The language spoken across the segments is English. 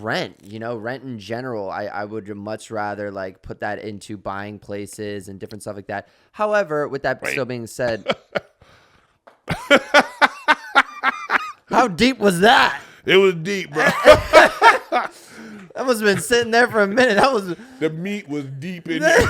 rent, rent in general. I would much rather like put that into buying places and different stuff like that. However, with that still being said, how deep was that? It was deep, bro. That must have been sitting there for a minute. The meat was deep in there.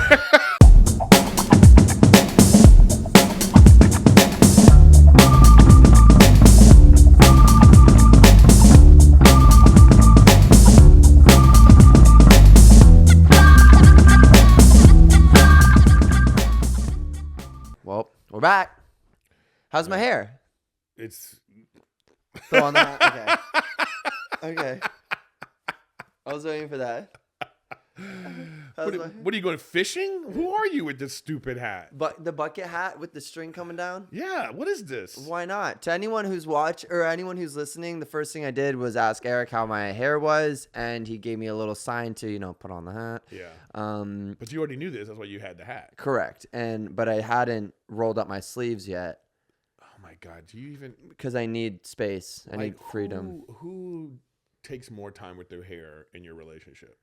Well, we're back. How's my hair? It's Throw on that. Okay. I was waiting for that. What are you going fishing? Who are you with this stupid hat? But the bucket hat with the string coming down? Yeah, what is this? Why not? To anyone who's anyone who's listening, the first thing I did was ask Erik how my hair was, and he gave me a little sign to, put on the hat. Yeah. But you already knew this. That's why you had the hat. Correct. But I hadn't rolled up my sleeves yet. Oh my God. Do you even? Because I need space. I need freedom. Who takes more time with their hair in your relationship?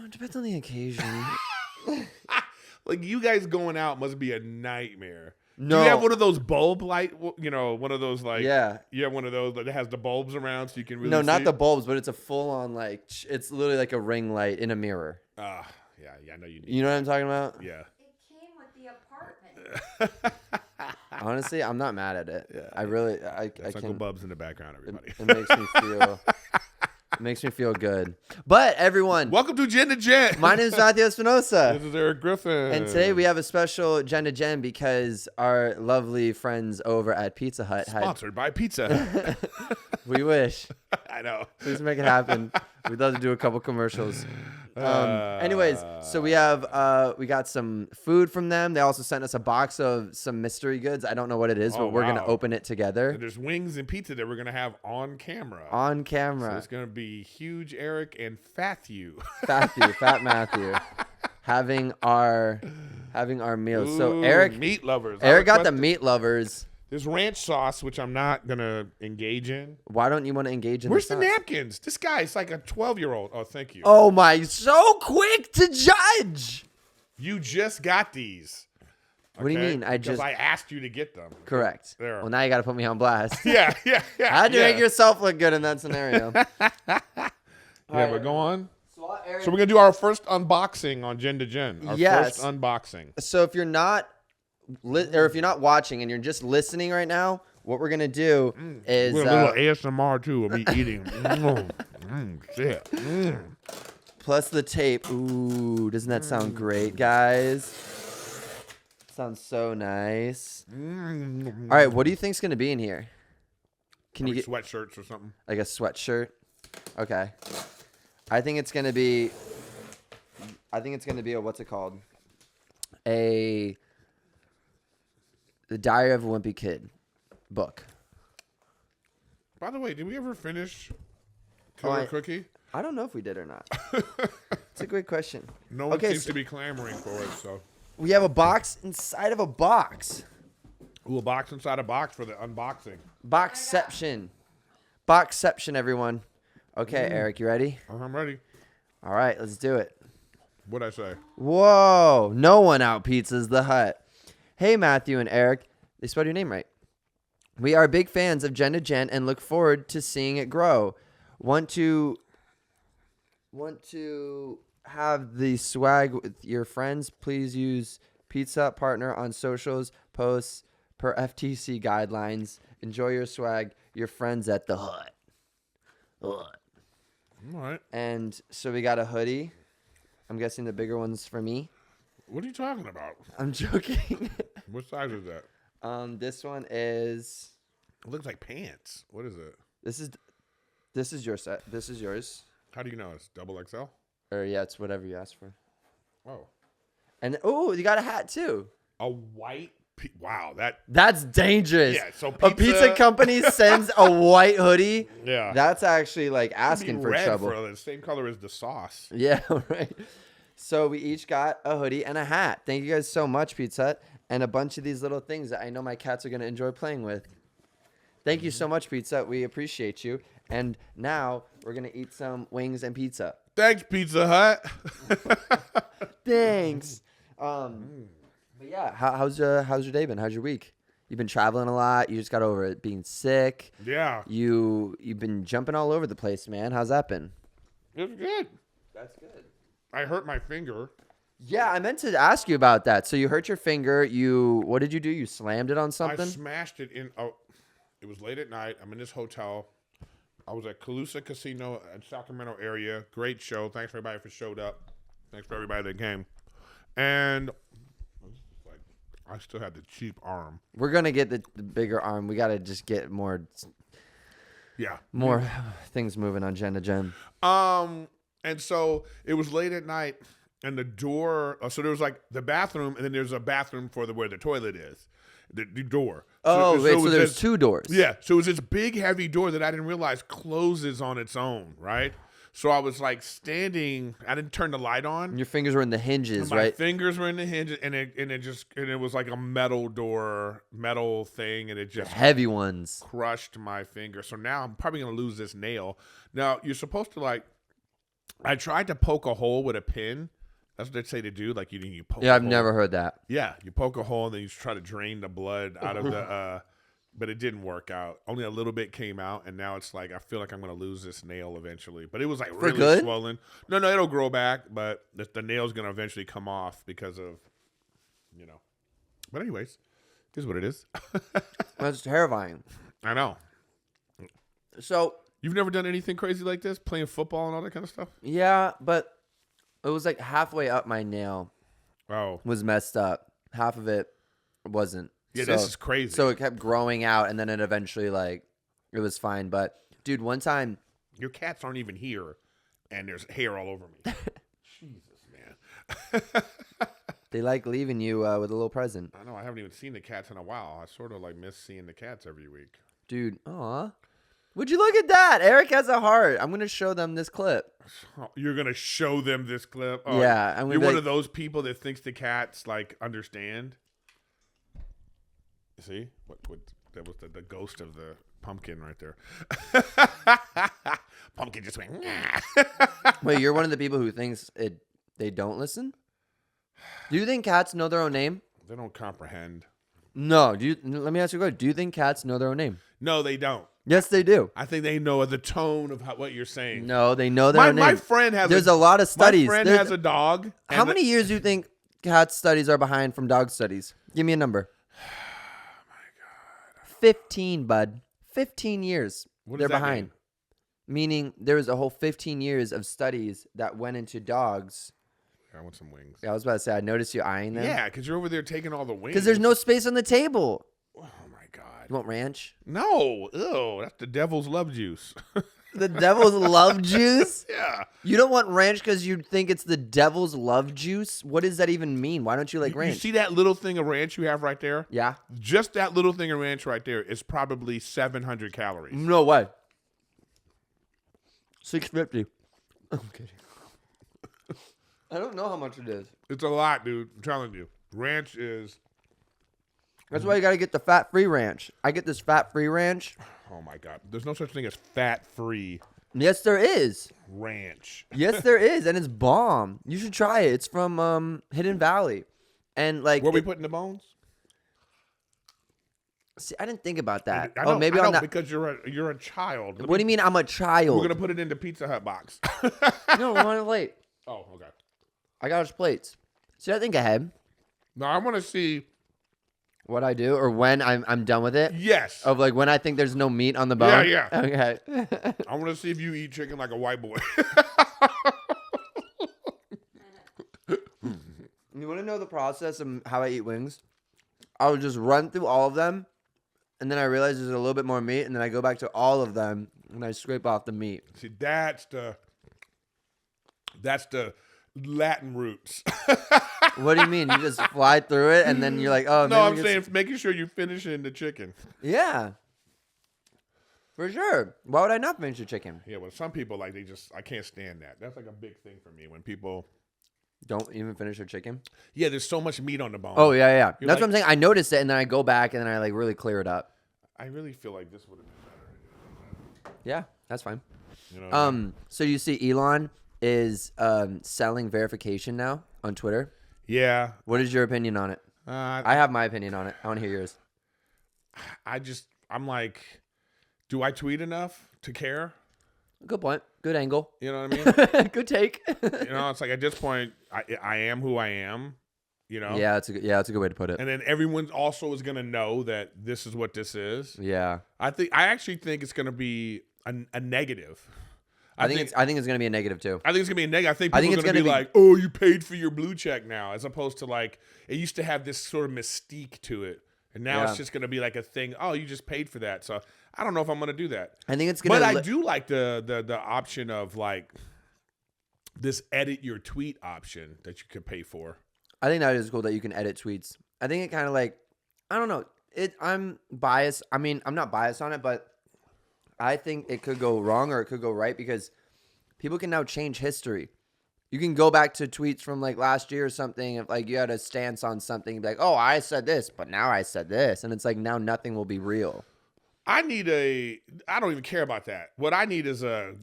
Depends on the occasion. Like, you guys going out must be a nightmare. No. Do you have one of those bulb light, one of those like, yeah. You have one of those that has the bulbs around so you can really No, not see? the bulbs, but it's a full on it's literally like a ring light in a mirror. Yeah, I know you need. You know what I'm talking about? Yeah. It came with the apartment. Honestly, I'm not mad at it. Yeah. I really, That's Uncle Bubs in the background, everybody. It makes me feel. It makes me feel good. But everyone, Welcome to GEN2GEN. my name is Matthew Espinosa. This is Erik Griffin. And today we have a special GEN2GEN because our lovely friends over at Pizza Hut Sponsored by Pizza. we wish. I know. Please make it happen. We'd love to do a couple commercials. Anyways, so we got some food from them. They also sent us a box of some mystery goods. I don't know what it is, but we're going to open it together. And there's wings and pizza that we're going to have on camera. On camera. So it's going to be huge Erik and Fat Matthew, having our meals. Ooh, So Erik, meat lovers. Erik got the meat lovers. There's ranch sauce, which I'm not going to engage in. Why don't you want to engage in Where's the sauce? napkins? This guy's like a 12-year-old. Oh, thank you. Oh my, so quick to judge. You just got these. What do you mean? Because I asked you to get them. Correct. There. Well, now you got to put me on blast. Yeah. How'd you make yourself look good in that scenario? But go on. So we're going to do our first unboxing on GEN2GEN. Our first unboxing. So if you're not if you're not watching and you're just listening right now, what we're gonna do is a little ASMR too of me eating. Shit. Plus the tape. Ooh, doesn't that sound great, guys? Sounds so nice. All right, what do you think's gonna be in here? Can you get sweatshirts or something? Like a sweatshirt? Okay. I think it's gonna be a what's it called? The Diary of a Wimpy Kid book. By the way, did we ever finish Killer Cookie? I don't know if we did or not. It's a great question. No one seems to be clamoring for it, so. We have a box inside of a box. Ooh, a box inside a box for the unboxing. Boxception. Boxception, everyone. Okay, Erik, you ready? I'm ready. All right, let's do it. What'd I say? Whoa, no one out pizzas the Hut. Hey, Matthew and Erik. They spelled your name right. We are big fans of GEN2GEN and look forward to seeing it grow. Want to have the swag with your friends? Please use Pizza Hut Partner on socials, posts per FTC guidelines. Enjoy your swag. Your friends at the Hut. All right. And so we got a hoodie. I'm guessing the bigger one's for me. What are you talking about? I'm joking. What size is that? This one is. It looks like pants. What is it? This is your set. This is yours. How do you know it's double XL? Or yeah, it's whatever you asked for. Oh. And you got a hat too. A white. Wow, that's dangerous. Yeah, so a pizza company sends a white hoodie. Yeah, that's actually like asking for trouble. For the same color as the sauce. Yeah, right. So we each got a hoodie and a hat. Thank you guys so much, Pizza Hut, and a bunch of these little things that I know my cats are gonna enjoy playing with. Thank you so much, Pizza Hut. We appreciate you. And now we're gonna eat some wings and pizza. Thanks, Pizza Hut. Thanks. But yeah, how's your day been? How's your week? You've been traveling a lot. You just got over it being sick. Yeah. You've been jumping all over the place, man. How's that been? It's good. That's good. I hurt my finger. Yeah, I meant to ask you about that. So you hurt your finger. What did you do? You slammed it on something? I smashed it in. Oh, it was late at night. I'm in this hotel. I was at Calusa Casino in Sacramento area. Great show. Thanks for everybody for showed up. Thanks for everybody that came. And I still had the cheap arm. We're gonna get the bigger arm. We gotta just get more things moving on Gen2GEN. And so it was late at night, and the door. So there was like the bathroom, and then there's a bathroom for where the toilet is. The door. So there's two doors. Yeah. So it was this big, heavy door that I didn't realize closes on its own, right? So I was like standing. I didn't turn the light on. Your fingers were in the hinges, My right? fingers were in the hinges, and it was like a metal thing, and it just heavy ones crushed my finger. So now I'm probably gonna lose this nail. Now you're supposed to I tried to poke a hole with a pin. That's what they say to do. Like you poke. Yeah, I've never heard that. Yeah, you poke a hole and then you try to drain the blood out of the. But it didn't work out. Only a little bit came out, and now it's like I feel like I'm gonna lose this nail eventually. But it was like really swollen. No, it'll grow back, but the nail's gonna eventually come off because of, But anyways, here's what it is. That's terrifying. I know. So you've never done anything crazy like this, playing football and all that kind of stuff? Yeah, but it was like halfway up my nail. Oh, was messed up. Half of it wasn't. Yeah, this is crazy. So it kept growing out, and then it eventually, it was fine. But, dude, one time... Your cats aren't even here, and there's hair all over me. Jesus, man. They like leaving you with a little present. I know. I haven't even seen the cats in a while. I sort of, miss seeing the cats every week. Dude, aw. Would you look at that? Erik has a heart. I'm going to show them this clip. Oh, you're going to show them this clip? Oh, yeah. You're one of those people that thinks the cats, understand? See? That was the ghost of the pumpkin right there. Pumpkin just went. Wait, you're one of the people who thinks they don't listen? Do you think cats know their own name? They don't comprehend. No. Let me ask you a question. Do you think cats know their own name? No, they don't. Yes, they do. I think they know the tone of what you're saying. No, they know their own name. My friend has. There's a lot of studies. My friend has a dog. How many years do you think cat studies are behind from dog studies? Give me a number. 15, bud. 15 years. They're behind. Meaning there was a whole 15 years of studies that went into dogs. I want some wings. Yeah, I was about to say, I noticed you eyeing them. Yeah, because you're over there taking all the wings. Because there's no space on the table. Oh, my God. You want ranch? No. Ew, that's the devil's love juice. The devil's love juice? Yeah. You don't want ranch because you think it's the devil's love juice? What does that even mean? Why don't you like ranch? You see that little thing of ranch you have right there? Yeah. Just that little thing of ranch right there is probably 700 calories. No way. 650. I'm kidding. I don't know how much it is. It's a lot, dude. I'm telling you. Ranch is... That's why you got to get the fat-free ranch. I get this fat-free ranch. Oh, my God. There's no such thing as fat-free Yes, there is. ranch. Yes, there is, and it's bomb. You should try it. It's from Hidden Valley. And Where we putting the bones? See, I didn't think about that. I know, maybe I know, on that. because you're a child. What do you mean I'm a child? We're going to put it in the Pizza Hut box. No, I want it late. Oh, okay. I got his plates. See, I think ahead. No, I want to see... What I do, or when I'm done with it? Yes. Of when I think there's no meat on the bone? Yeah. Okay. I want to see if you eat chicken like a white boy. You want to know the process of how I eat wings? I would just run through all of them, and then I realize there's a little bit more meat, and then I go back to all of them, and I scrape off the meat. See, that's the Latin roots. What do you mean? You just fly through it, and then you're like, oh, no, I'm saying making sure you're finishing the chicken. Yeah. For sure. Why would I not finish the chicken? Yeah, well, some people, I can't stand that. That's like a big thing for me when people... Don't even finish their chicken? Yeah, there's so much meat on the bone. Oh, yeah. You're That's what I'm saying. I noticed it, and then I go back, and then I really clear it up. I really feel like this would have been better. Yeah. That's fine. You know what I mean? So you see Elon is selling verification now on Twitter. Yeah. What is your opinion on it? I have my opinion on it. I want to hear yours. I'm like, do I tweet enough to care? Good point. Good angle. You know what I mean? Good take. You know, it's like at this point, I am who I am. You know? Yeah, it's a good way to put it. And then everyone also is going to know that this is what this is. Yeah. I actually think it's going to be a negative. I think it's going to be a negative too. I think it's going to be a negative. I think people are going to be like, oh, you paid for your blue check now, as opposed to like, it used to have this sort of mystique to it. And now it's just going to be like a thing. Oh, you just paid for that. So I don't know if I'm going to do that. I think it's going to. But I do like the option of like this edit your tweet option that you could pay for. I think that is cool that you can edit tweets. I think it kind of like, I don't know. I'm biased. I mean, I'm not biased on it, but I think it could go wrong or it could go right because people can now change history. You can go back to tweets from like last year or something. If like you had a stance on something, like, oh, I said this, but now I said this. And it's like now nothing will be real. I don't even care about that. What I need is there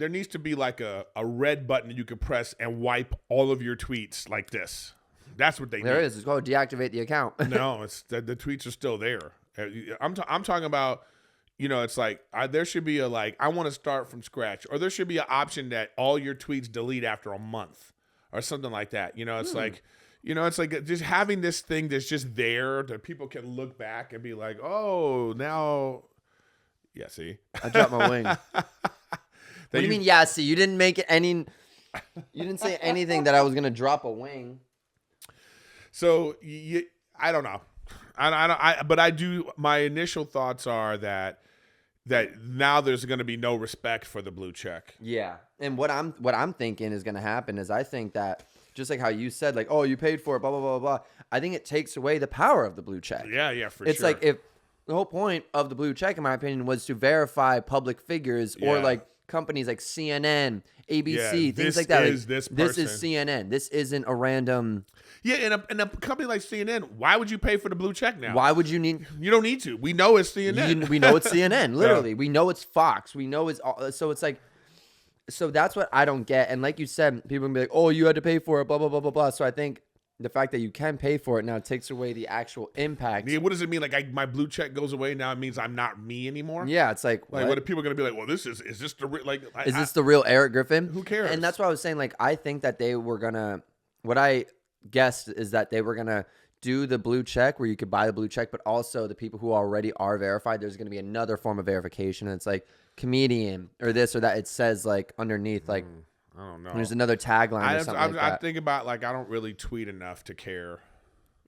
needs to be like a red button you can press and wipe all of your tweets like this. That's what they need. There is. It's called deactivate the account. No, it's the tweets are still there. I'm talking about, you know, it's like there should be a like, I want to start from scratch, or there should be an option that all your tweets delete after a month or something like that. You know, it's like, you know, it's like just having this thing that's just there that people can look back and be like, oh, now, yeah, see, I dropped my wing. What do you mean? Yeah, see, you didn't make it any. You didn't say anything that I was gonna drop a wing. So I don't know. But I do. My initial thoughts are that now there's going to be no respect for the blue check. Yeah, and what I'm thinking is going to happen is I think that just like how you said, like, oh, you paid for it, blah blah blah blah. I think it takes away the power of the blue check. Yeah, for sure. It's like if the whole point of the blue check, in my opinion, was to verify public figures or like companies like CNN, ABC, things like that. This is CNN. This isn't a random. Yeah, in a company like CNN, why would you pay for the blue check now? Why would you need? You don't need to. We know it's CNN. We know it's CNN. Literally, we know it's Fox. We know it's so it's like, so that's what I don't get. And like you said, people can be like, "Oh, you had to pay for it," blah blah blah blah blah. So I think the fact that you can pay for it now takes away the actual impact. Yeah, what does it mean? Like my blue check goes away now? It means I'm not me anymore. Yeah, it's like what are people going to be like? Well, is this the like? Is this the real Erik Griffin? Who cares? And that's what I was saying. Like I think that they were gonna. What I guessed is that they were gonna do the blue check where you could buy the blue check, but also the people who already are verified, there's gonna be another form of verification. And it's like comedian or this or that. It says like underneath like I don't know. There's another tagline or something like that. I think about like I don't really tweet enough to care.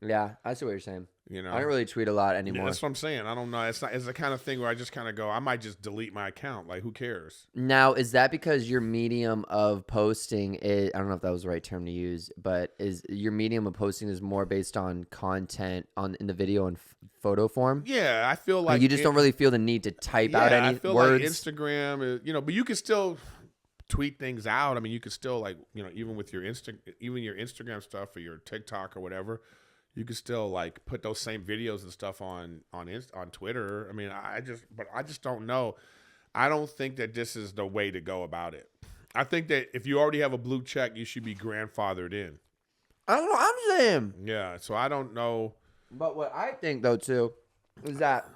Yeah, I see what you're saying. You know, I don't really tweet a lot anymore. Yeah, that's what I'm saying. I don't know. It's the kind of thing where I just kind of go, I might just delete my account. Like, who cares? Now, is that because your medium of posting is, I don't know if that was the right term to use, but is your medium of posting is more based on content in the video and photo form? Yeah, I feel like you just don't really feel the need to type out any I feel words. Like Instagram is, you know, but you can still tweet things out. I mean, you could still like, you know, even with your even your Instagram stuff or your TikTok or whatever. You can still like put those same videos and stuff on Twitter. I mean, I just don't know. I don't think that this is the way to go about it. I think that if you already have a blue check, you should be grandfathered in. I don't know. I'm saying. Yeah. So I don't know. But what I think though too is that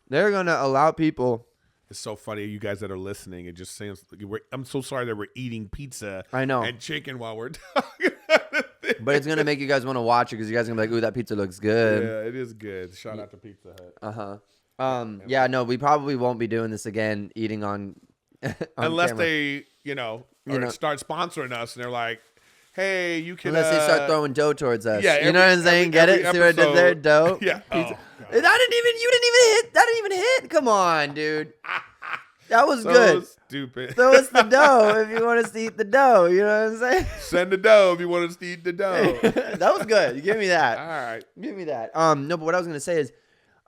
they're gonna allow people. It's so funny, you guys that are listening. It just seems I'm so sorry that we're eating pizza. I know. And chicken while we're talking. But it's gonna make you guys want to watch it because you guys are gonna be like, "Ooh, that pizza looks good." Yeah, it is good. Shout out to Pizza Hut. Yeah, no, we probably won't be doing this again. Eating on unless camera. they, start sponsoring us and they're like, "Hey, you can." Unless they start throwing dough towards us. Yeah, you know what I'm saying? Get it? See what I did there? Dough. Yeah. Pizza. You didn't even hit. Come on, dude. That was good. Stupid. Throw us the dough if you want us to eat the dough. You know what I'm saying? Send the dough if you want us to eat the dough. That was good. You give me that. All right. Give me that. No, but what I was gonna say is,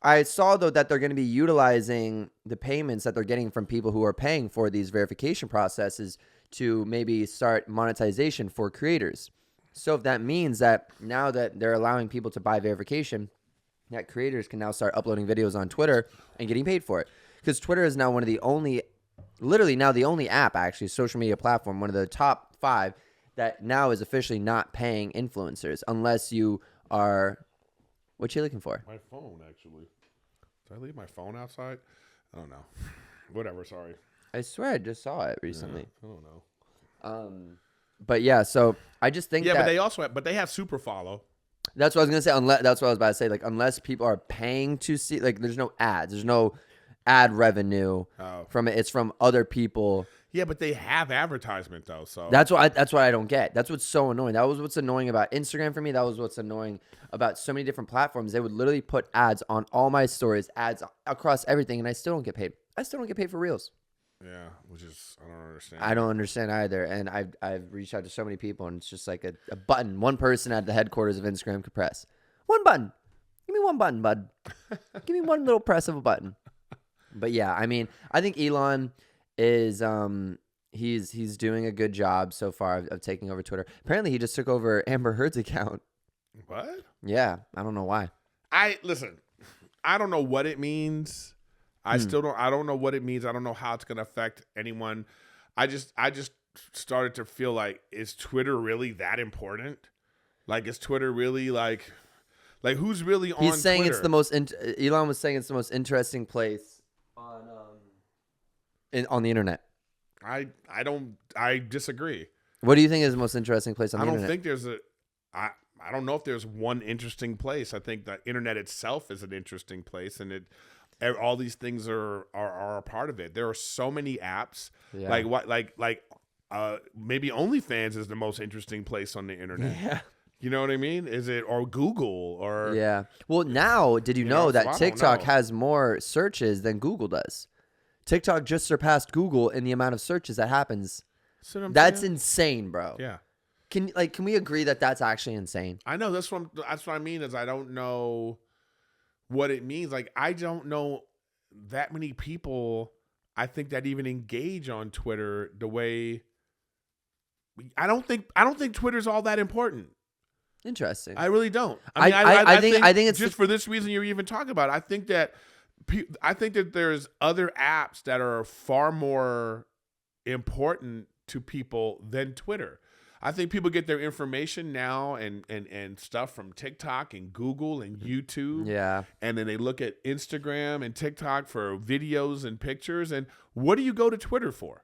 I saw though that they're gonna be utilizing the payments that they're getting from people who are paying for these verification processes to maybe start monetization for creators. So if that means that now that they're allowing people to buy verification, that creators can now start uploading videos on Twitter and getting paid for it. Because Twitter is now one of the only literally now the only app, actually, social media platform, one of the top 5 that now is officially not paying influencers unless you are. What you looking for? My phone, actually. Did I leave my phone outside? I don't know. Whatever. Sorry. I swear I just saw it recently. Yeah, I don't know. But yeah, so I just think Yeah, that but they also have super follow. that's what I was gonna say. That's what I was about to say. Like, unless people are paying to see, like, there's no ads, there's no ad revenue from it. It's from other people. Yeah, but they have advertisement though. So That's what I don't get. That's what's so annoying. That was what's annoying about Instagram for me. That was what's annoying about so many different platforms. They would literally put ads on all my stories, ads across everything, and I still don't get paid. I still don't get paid for Reels. Yeah, which is I don't understand. I don't understand either. And I've reached out to so many people, and it's just like a button. One person at the headquarters of Instagram could press. One button. Give me one button, bud. Give me one little press of a button. But yeah, I mean, I think Elon is he's doing a good job so far of taking over Twitter. Apparently, he just took over Amber Heard's account. What? Yeah, I don't know why. Listen. I don't know what it means. I don't know what it means. I don't know how it's going to affect anyone. I just started to feel like, is Twitter really that important? Like, is Twitter really like who's really on He's saying Twitter? it's the most Elon was saying it's the most interesting place on the internet. I disagree. What do you think is the most interesting place on the internet? I don't think there's I don't know if there's one interesting place. I think the internet itself is an interesting place, and all these things are a part of it. There are so many apps. Yeah. Maybe OnlyFans is the most interesting place on the internet. Yeah. You know what I mean? Is it or Google or Yeah. Well, now did you know that I don't TikTok know. has more searches than Google does? TikTok just surpassed Google in the amount of searches that happens. See what I'm That's saying? insane, bro. Yeah. Can we agree that that's actually insane? I know that's what I mean is I don't know what it means. Like I don't know that many people I think that even engage on Twitter the way I don't think Twitter's all that important. Interesting. I really don't. I think it's just for this reason you're even talking about. I think that there's other apps that are far more important to people than Twitter. I think people get their information now and stuff from TikTok and Google and YouTube. Yeah. And then they look at Instagram and TikTok for videos and pictures. And what do you go to Twitter for?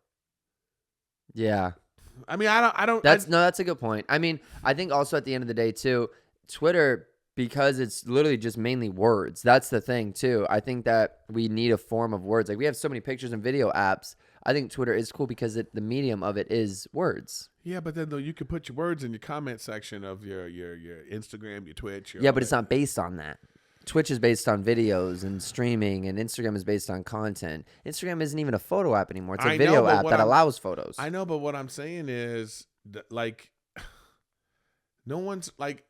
Yeah. I mean, I don't. That's a good point. I mean, I think also at the end of the day too, Twitter, because it's literally just mainly words. That's the thing too. I think that we need a form of words. Like we have so many pictures and video apps. I think Twitter is cool because the medium of it is words. Yeah, but then though you could put your words in your comment section of your Instagram, your Twitch. Yeah, but it's not based on that. Twitch is based on videos and streaming, and Instagram is based on content. Instagram isn't even a photo app anymore. It's a video app that allows photos. I know, but what I'm saying is, like, no one's like,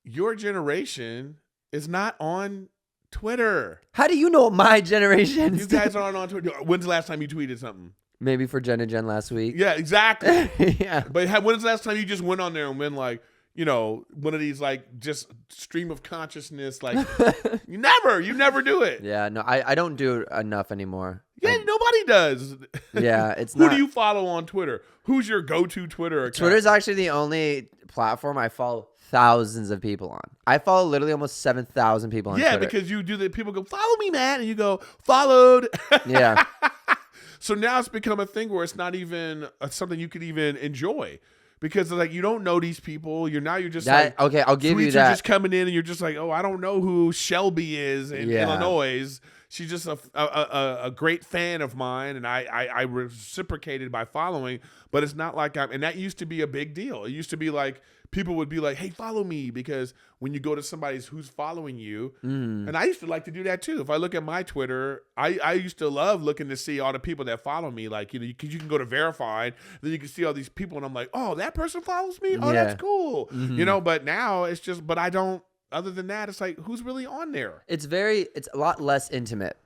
your generation is not on Twitter. How do you know my generation? You guys aren't on Twitter. When's the last time you tweeted something? Maybe for GEN2GEN last week. Yeah, exactly. Yeah. But when's the last time you just went on there and been like, you know, one of these like just stream of consciousness, like you never do it. Yeah, no, I don't do it enough anymore. Yeah, nobody does. Yeah, it's Who not. do you follow on Twitter? Who's your go-to Twitter account? Twitter's actually the only platform I follow thousands of people on. I follow literally almost 7,000 people on Twitter. Yeah, because you do that. People go, follow me, man. And you go, followed. Yeah. So now it's become a thing where it's not even something you could even enjoy. Because like you don't know these people, you're just like okay. I'll give you tweets that. are just coming in, and you're just like, oh, I don't know who Shelby is in Illinois. She's just a great fan of mine, and I reciprocated by following. But it's not like and that used to be a big deal. It used to be like people would be like, hey, follow me, because when you go to somebody's who's following you, and I used to like to do that too. If I look at my Twitter, I used to love looking to see all the people that follow me, like, you know, because you can go to verified, then you can see all these people, and I'm like, oh, that person follows me? Oh, that's cool. You know, but now it's just, but I don't, other than that, it's like, who's really on there? It's a lot less intimate.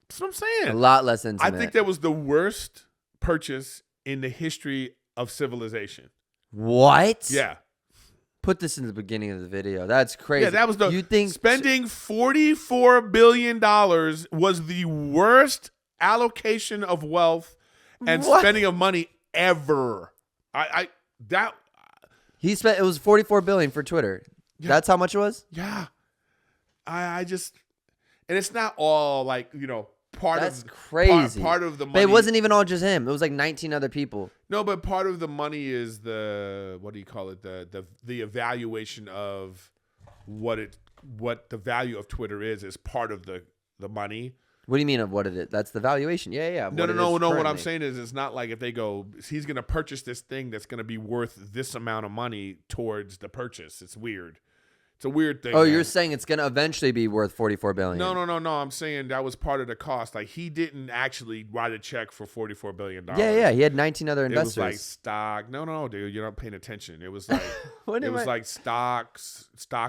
That's what I'm saying. A lot less intimate. I think that was the worst purchase in the history of civilization. What? Yeah. Put this in the beginning of the video. That's crazy. Yeah, that was You think spending $44 billion was the worst allocation of wealth and What? spending of money ever. He spent, it was $44 billion for Twitter. Yeah. That's how much it was? Yeah. I just, and it's not all like, That's crazy. Part of the money. But it wasn't even all just him. It was like 19 other people. No, but part of the money is the, what do you call it? The evaluation of what the value of Twitter is part of the money. What do you mean of what it is? That's the valuation. Yeah. No. What I'm saying is, it's not like if they go, he's going to purchase this thing that's going to be worth this amount of money towards the purchase. It's weird. It's a weird thing. Oh, man. you're saying it's going to eventually be worth $44 billion. No. I'm saying that was part of the cost. Like, he didn't actually write a check for $44 billion. Yeah. He had 19 other investors. It was like stock. No, dude, you're not paying attention. It was like like stock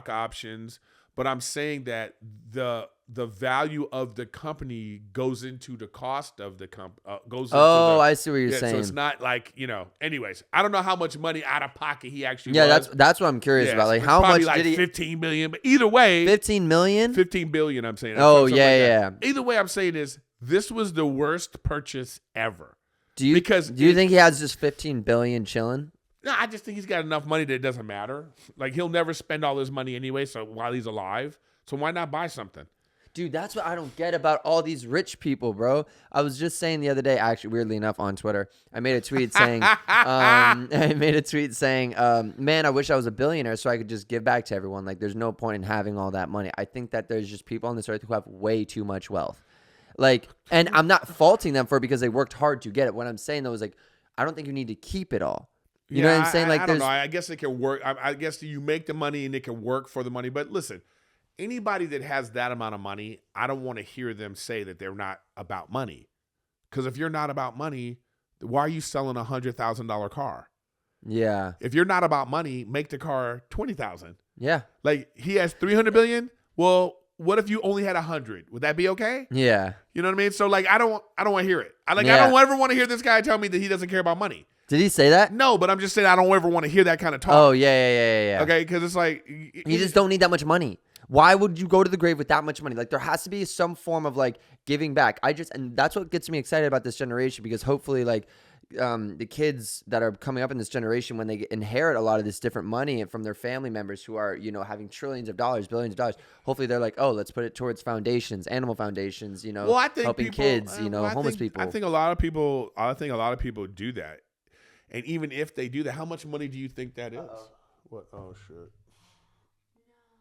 options. But I'm saying that the value of the company goes into the cost of the company. I see what you're saying. So it's not like, anyways, I don't know how much money out of pocket he actually Yeah, was. that's what I'm curious about. Like, it's how much like did he? 15 million, but either way, 15 million? 15 billion, I'm saying. Oh, Something yeah. Either way, I'm saying is this was the worst purchase ever. Do you think he has just 15 billion chilling? No, I just think he's got enough money that it doesn't matter. Like, he'll never spend all his money anyway, so while he's alive. So why not buy something? Dude, that's what I don't get about all these rich people, bro. I was just saying the other day, actually, weirdly enough, on Twitter, I made a tweet saying, man, I wish I was a billionaire so I could just give back to everyone. Like, there's no point in having all that money. I think that there's just people on this earth who have way too much wealth. Like, and I'm not faulting them for it because they worked hard to get it. What I'm saying, though, is like, I don't think you need to keep it all. You know what I'm saying? Like, I don't know. I guess it can work. I guess you make the money and it can work for the money. But listen, anybody that has that amount of money, I don't want to hear them say that they're not about money. Because if you're not about money, why are you selling a $100,000 car? Yeah. If you're not about money, make the car $20,000. Yeah. Like, he has $300 billion. Well, what if you only had 100? Would that be okay? Yeah. You know what I mean? So, like, I don't want to hear it. I don't ever want to hear this guy tell me that he doesn't care about money. Did he say that? No, but I'm just saying I don't ever want to hear that kind of talk. Oh, yeah. Okay, because it's like... You just don't need that much money. Why would you go to the grave with that much money? Like, there has to be some form of, like, giving back. And that's what gets me excited about this generation, because hopefully, like, the kids that are coming up in this generation, when they inherit a lot of this different money from their family members who are, having trillions of dollars, billions of dollars, hopefully they're like, oh, let's put it towards foundations, animal foundations, well, I think helping kids, homeless people. I think a lot of people do that. And even if they do that, how much money do you think that is? What? Oh, shit.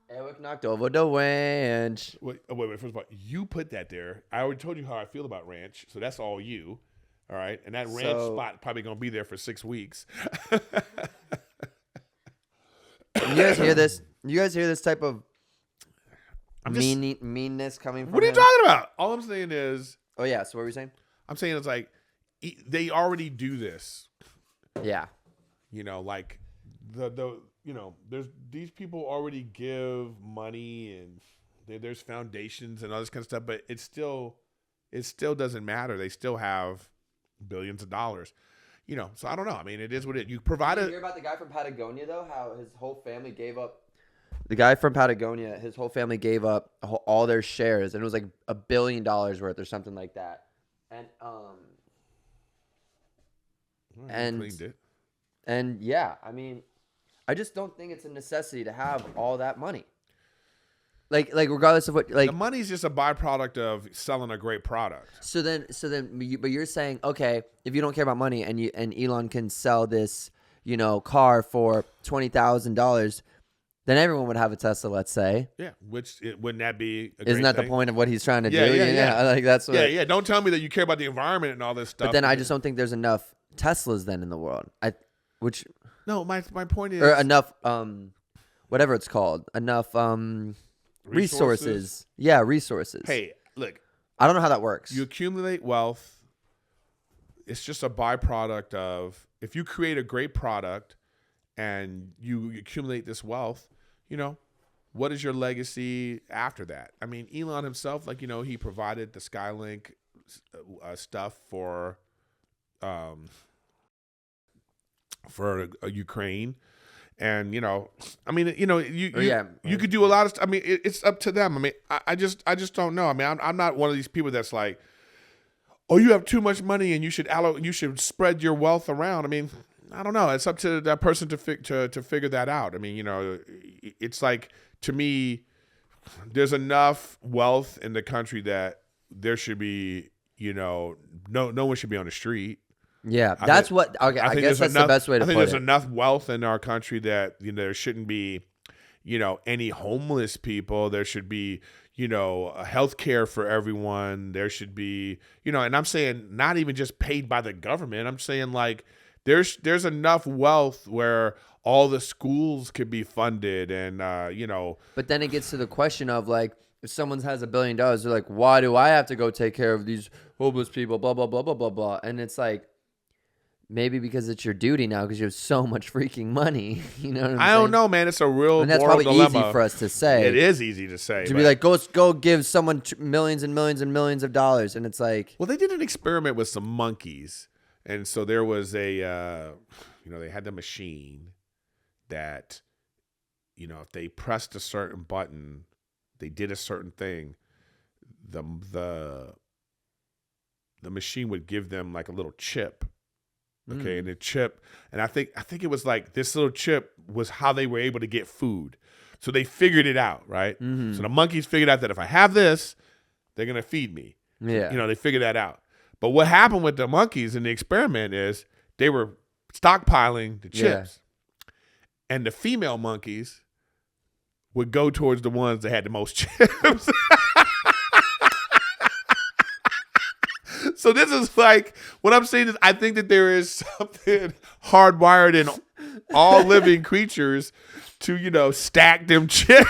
Erik knocked over the ranch. Wait. First of all, you put that there. I already told you how I feel about ranch, so that's all you. All right? And that ranch spot probably going to be there for 6 weeks. You guys hear this? You guys hear this type of meanness coming from What are you him? talking about? All I'm saying is... Oh, yeah. So what were you saying? I'm saying it's like, they already do this. Yeah. Like there's these people already give money, and there's foundations and all this kind of stuff, but it still doesn't matter. They still have billions of dollars, so I don't know. I mean, it is what you provide. Did you hear about the guy from Patagonia, though? How his whole family gave up. The guy from Patagonia, his whole family gave up all their shares, and it was like $1 billion worth or something like that. And yeah, I mean, I just don't think it's a necessity to have all that money. Like regardless of what, like, the money's just a byproduct of selling a great product. But you're saying, okay, if you don't care about money and Elon can sell this, car for $20,000, then everyone would have a Tesla, let's say. Yeah, wouldn't that be a Isn't great that thing? the point of what he's trying to do? Yeah. Like, that's what. Yeah. Don't tell me that you care about the environment and all this stuff. But then I just don't think there's enough Teslas then in the world. No, my point is, or enough whatever it's called, enough resources. Yeah, resources. Hey, look, I don't know how that works. you accumulate wealth. It's just a byproduct of, if you create a great product and you accumulate this wealth, what is your legacy after that? I mean, Elon himself, like, he provided the Skylink stuff for Ukraine. And, I mean, you could do a lot of stuff. I mean, it's up to them. I mean, I just don't know. I mean, I'm not one of these people that's like, oh, you have too much money and you should spread your wealth around. I mean, I don't know. It's up to that person to figure that out. I mean, you know, it's like, to me, there's enough wealth in the country that there should be, you know, no one should be on the street. Yeah, I guess that's the best way to put it. I think there's enough wealth in our country that, you know, there shouldn't be, you know, any homeless people. There should be, you know, health care for everyone. There should be, you know, and I'm saying not even just paid by the government. I'm saying like there's enough wealth where all the schools could be funded and, you know. But then it gets to the question of like, if someone has $1 billion, they're like, why do I have to go take care of these homeless people, blah, blah, blah, blah, blah, blah. And it's like, maybe because it's your duty now because you have so much freaking money. You know what I'm saying? I don't know, man. It's a real and that's moral probably dilemma. Easy for us to say. It is easy to say. To be like, go give someone millions and millions and millions of dollars. And it's like. Well, they did an experiment with some monkeys. And so there was a, you know, they had the machine that, you know, if they pressed a certain button, they did a certain thing, the machine would give them like a little chip. Okay, and the chip, and I think it was like this little chip was how they were able to get food. So they figured it out, right? So the monkeys figured out that if I have this, they're gonna feed me. Yeah, you know, they figured that out. But what happened with the monkeys in the experiment is they were stockpiling the chips, and the female monkeys would go towards the ones that had the most chips. So this is like, what I'm saying is I think that there is something hardwired in all living creatures to, you know, stack them chips.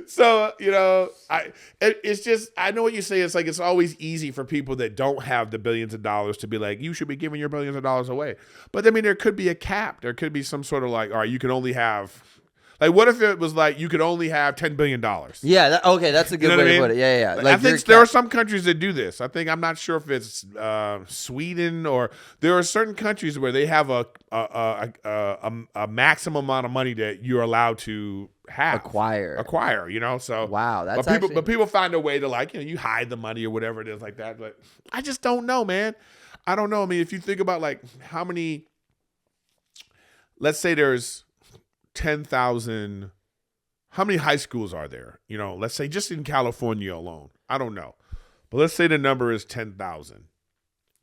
So, you know, it's just, I know what you say. It's like, it's always easy for people that don't have the billions of dollars to be like, you should be giving your billions of dollars away. But I mean, there could be a cap. There could be some sort of like, all right, you can only have, like, what if it was like you could only have $10 billion? Yeah, okay, that's a good way to put it. Yeah. Like I think there are some countries that do this. I'm not sure if it's Sweden or there are certain countries where they have a maximum amount of money that you're allowed to acquire. You know, so wow, that's but people find a way to, like, you know, you hide the money or whatever it is like that. But I just don't know, man. I don't know. I mean, if you think about like how many, let's say there's 10,000, how many high schools are there? You know, let's say just in California alone. I don't know. But let's say the number is 10,000,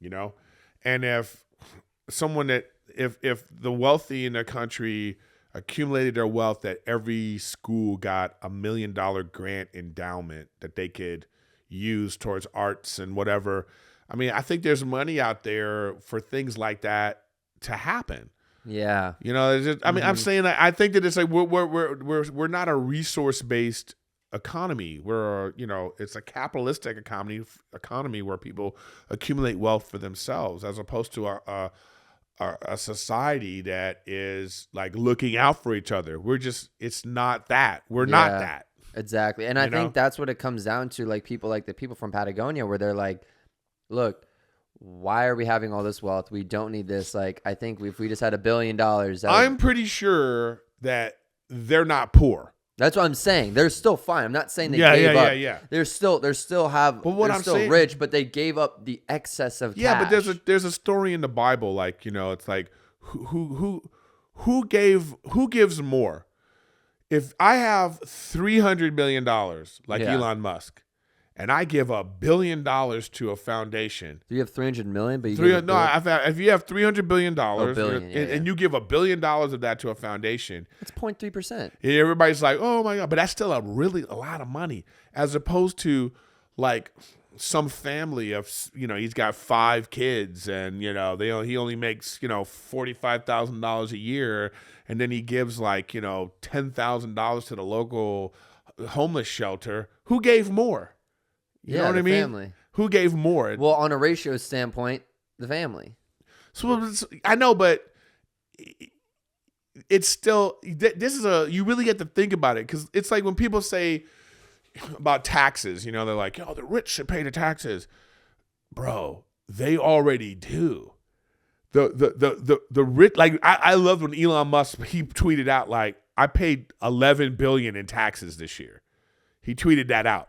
you know? And if the wealthy in the country accumulated their wealth that every school got $1 million grant endowment that they could use towards arts and whatever. I mean, I think there's money out there for things like that to happen. Yeah, you know, it's just, I mean, I'm saying that I think that it's like we're not a resource based economy. We're, you know, it's a capitalistic economy where people accumulate wealth for themselves, as opposed to a society that is like looking out for each other. It's not that. We're not that. Exactly, and I think that's what it comes down to. Like the people from Patagonia, where they're like, look, why are we having all this wealth? We don't need this. Like, I think if we just had $1 billion, I'm pretty sure that they're not poor. That's what I'm saying. They're still fine. I'm not saying they gave up. Yeah. They're still rich, but they gave up the excess of cash. Yeah, but there's a story in the Bible, like, you know, it's like who gives more? If I have $300 million, like Elon Musk, and I give $1 billion to a foundation. Do you have 300 million? But you if you have $300 billion, billion, and you give $1 billion of that to a foundation, it's 0.3%. Everybody's like, oh my God, but that's still a lot of money, as opposed to like some family of, you know, he's got 5 kids, and, you know, he only makes, you know, $45,000 a year, and then he gives like, you know, $10,000 to the local homeless shelter. Who gave more? You know what I mean? Family. Who gave more? Well, on a ratio standpoint, the family. So I know, but it's still, this is you really get to think about it, because it's like when people say about taxes, you know, they're like, oh, the rich should pay the taxes. Bro, they already do. The rich, like, I loved when Elon Musk, he tweeted out like, I paid $11 billion in taxes this year. He tweeted that out.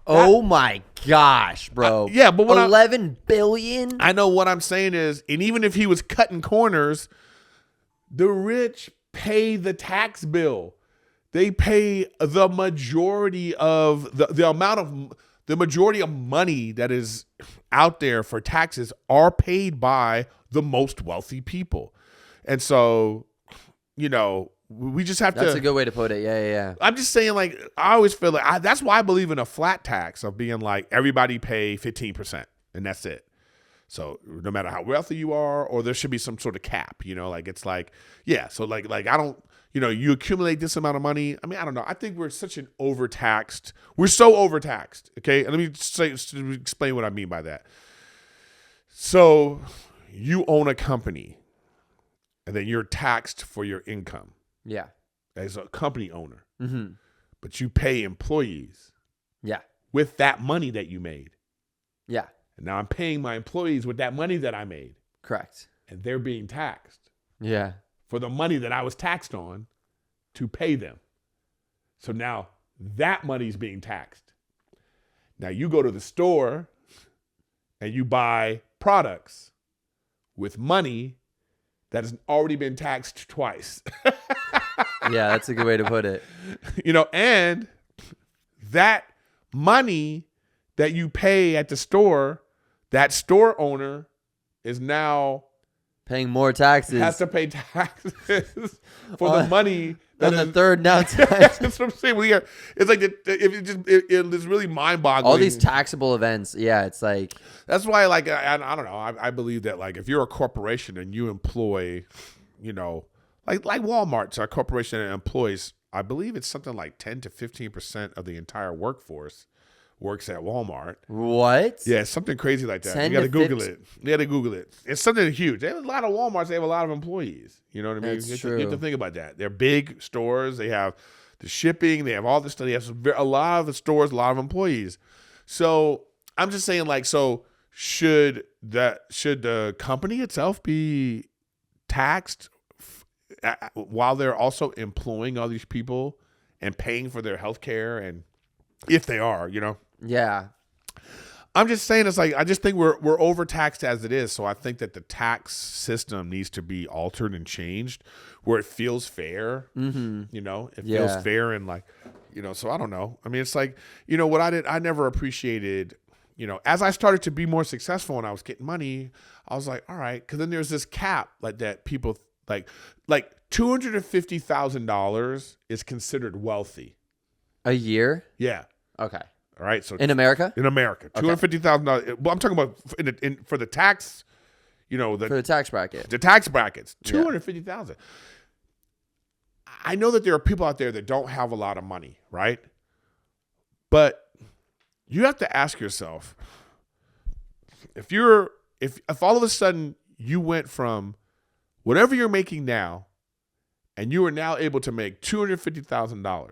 Oh my gosh, bro. Yeah, but what 11 billion? I know what I'm saying is, and even if he was cutting corners, the rich pay the tax bill. They pay the majority of the majority of money that is out there for taxes are paid by the most wealthy people. And so, we just have to. That's a good way to put it. Yeah. I'm just saying, like, I always feel like that's why I believe in a flat tax of being like everybody pay 15% and that's it. So no matter how wealthy you are, or there should be some sort of cap, like it's like, yeah. So like I don't, you accumulate this amount of money. I mean, I don't know. I think we're we're so overtaxed. Okay. And let me explain what I mean by that. So you own a company and then you're taxed for your income. Yeah. As a company owner. Mm-hmm. But you pay employees. Yeah. With that money that you made. Yeah. And now I'm paying my employees with that money that I made. Correct. And they're being taxed. Yeah. For the money that I was taxed on to pay them. So now that money's being taxed. Now you go to the store and you buy products with money that has already been taxed twice. Yeah, that's a good way to put it. And that money that you pay at the store, that store owner is now paying more taxes. Has to pay taxes for the money. On the third now tax. That's what I'm saying. It's like it's really mind-boggling. All these taxable events. Yeah, it's like. That's why, like, I don't know. I believe that, like, if you're a corporation and you employ, like Walmart's a corporation that employs, I believe it's something like 10 to 15% of the entire workforce works at Walmart. What? Yeah, something crazy like that. You got to Google it. You got to Google it. It's something huge. They have a lot of Walmarts. They have a lot of employees. You know what I mean? That's you have to think about that. They're big stores. They have the shipping. They have all this stuff. They have a lot of the stores, a lot of employees. So I'm just saying, like, so should the company itself be taxed while they're also employing all these people and paying for their health care? And if they are, Yeah. I'm just saying, it's like, I just think we're overtaxed as it is. So I think that the tax system needs to be altered and changed where it feels fair. Mm-hmm. It feels fair and like, so I don't know. I mean, it's like, what I never appreciated, as I started to be more successful and I was getting money, I was like, all right. Cause then there's this cap like that people like $250,000 is considered wealthy. A year? Yeah. Okay. All right. So in America? In America. $250,000. Well, I'm talking about for the tax, for the tax bracket. The tax brackets. $250,000. I know that there are people out there that don't have a lot of money, right? But you have to ask yourself, if all of a sudden you went from whatever you're making now and you are now able to make $250,000